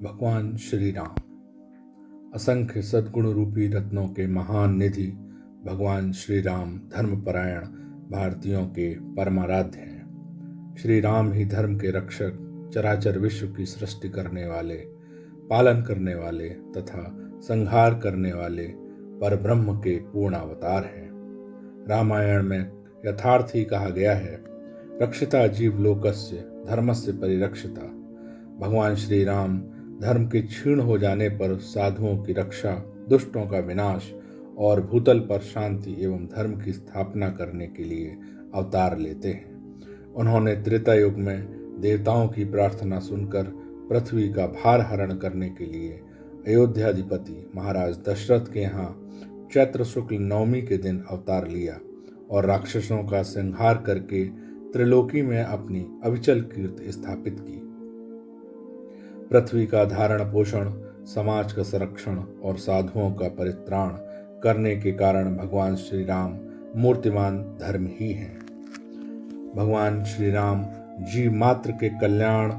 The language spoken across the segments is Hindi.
भगवान श्री राम असंख्य सद्गुण रूपी रत्नों के महान निधि भगवान श्री राम धर्मपरायण भारतीयों के परमाराध्य हैं। श्री राम ही धर्म के रक्षक, चराचर विश्व की सृष्टि करने वाले, पालन करने वाले तथा संहार करने वाले परब्रह्म के पूर्ण अवतार हैं। रामायण में यथार्थ ही कहा गया है, रक्षिता जीव लोकस्य धर्मस्य परिरक्षिता। भगवान श्री राम धर्म के क्षीण हो जाने पर साधुओं की रक्षा, दुष्टों का विनाश और भूतल पर शांति एवं धर्म की स्थापना करने के लिए अवतार लेते हैं। उन्होंने त्रेता युग में देवताओं की प्रार्थना सुनकर पृथ्वी का भार हरण करने के लिए अयोध्याधिपति महाराज दशरथ के यहाँ चैत्र शुक्ल नवमी के दिन अवतार लिया और राक्षसों का संहार करके त्रिलोकी में अपनी अविचल कीर्ति स्थापित की। पृथ्वी का धारण पोषण, समाज का संरक्षण और साधुओं का परित्राण करने के कारण भगवान श्री राम मूर्तिमान धर्म ही हैं। भगवान श्री राम जीव मात्र के कल्याण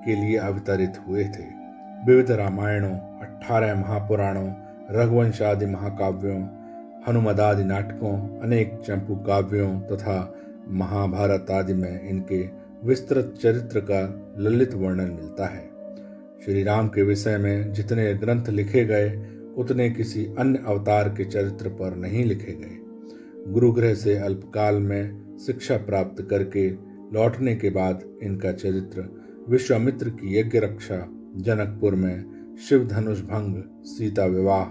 के लिए अवतरित हुए थे। विविध रामायणों, 18 महापुराणों, रघुवंश आदि महाकाव्यों, हनुमद आदि नाटकों, अनेक चंपू काव्यों तथा महाभारत आदि में इनके विस्तृत चरित्र का ललित वर्णन मिलता है। श्री राम के विषय में जितने ग्रंथ लिखे गए उतने किसी अन्य अवतार के चरित्र पर नहीं लिखे गए। गुरुगृह से अल्पकाल में शिक्षा प्राप्त करके लौटने के बाद इनका चरित्र विश्वामित्र की यज्ञ रक्षा, जनकपुर में शिव धनुष भंग, सीता विवाह,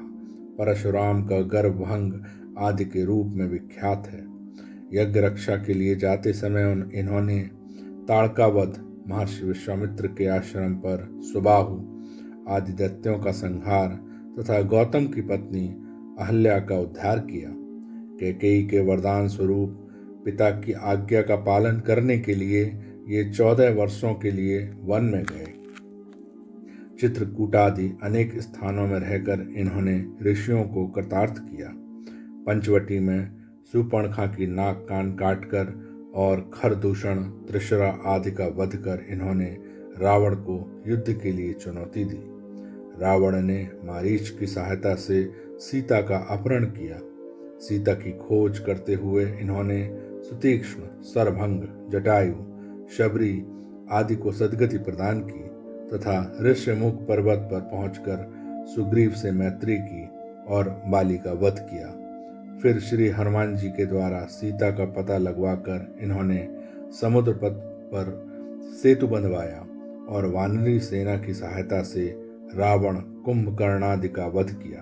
परशुराम का गर्भ भंग आदि के रूप में विख्यात है। यज्ञ रक्षा के लिए जाते समय इन्होंने ताड़कावध, महर्षि विश्वामित्र के आश्रम पर सुबाहु आदि दैत्यों का संहार तथा गौतम की पत्नी अहल्या का उद्धार किया। कैकेयी के वरदान स्वरूप पिता की आज्ञा का पालन करने के लिए ये 14 वर्षों के लिए वन में गए। चित्रकूट आदि अनेक स्थानों में रहकर इन्होंने ऋषियों को कृतार्थ किया। पंचवटी में शूर्पणखा की नाक कान काटकर और खरदूषण, त्रिशरा आदि का वध कर इन्होंने रावण को युद्ध के लिए चुनौती दी। रावण ने मारीच की सहायता से सीता का अपहरण किया। सीता की खोज करते हुए इन्होंने सुतीक्ष्ण, सरभंग, जटायु, शबरी आदि को सद्गति प्रदान की तथा ऋष्यमुख पर्वत पर पहुंचकर सुग्रीव से मैत्री की और बाली का वध किया। फिर श्री हनुमान जी के द्वारा सीता का पता लगवाकर इन्होंने समुद्र पथ पर सेतु बंधवाया और वानरी सेना की सहायता से रावण, कुंभकर्ण आदि का वध किया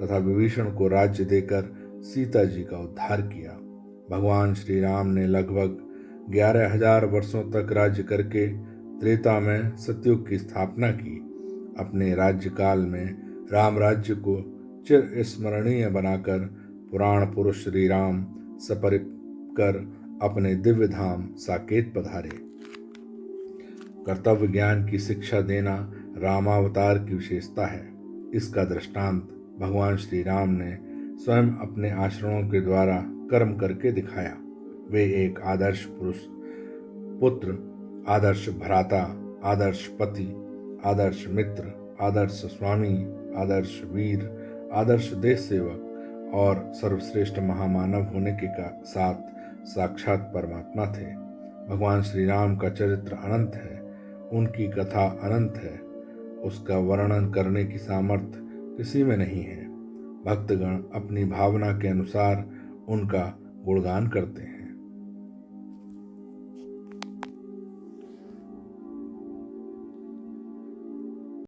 तथा विभीषण को राज्य देकर सीता जी का उद्धार किया। भगवान श्री राम ने लगभग 11,000 वर्षों तक राज्य करके त्रेता में सतयुग की स्थापना की। अपने राज्यकाल में राम राज्य को चिर स्मरणीय बनाकर पुराण पुरुष श्री राम सपरिकर अपने दिव्य धाम साकेत पधारे। कर्तव्य ज्ञान की शिक्षा देना रामावतार की विशेषता है। इसका दृष्टांत भगवान श्री राम ने स्वयं अपने आचरणों के द्वारा कर्म करके दिखाया। वे एक आदर्श पुरुष, पुत्र, आदर्श भ्राता, आदर्श पति, आदर्श मित्र, आदर्श स्वामी, आदर्श वीर, आदर्श देश सेवक और सर्वश्रेष्ठ महामानव होने के साथ साक्षात परमात्मा थे। भगवान श्री राम का चरित्र अनंत है, उनकी कथा अनंत है, उसका वर्णन करने की सामर्थ्य किसी में नहीं है। भक्तगण अपनी भावना के अनुसार उनका गुणगान करते हैं।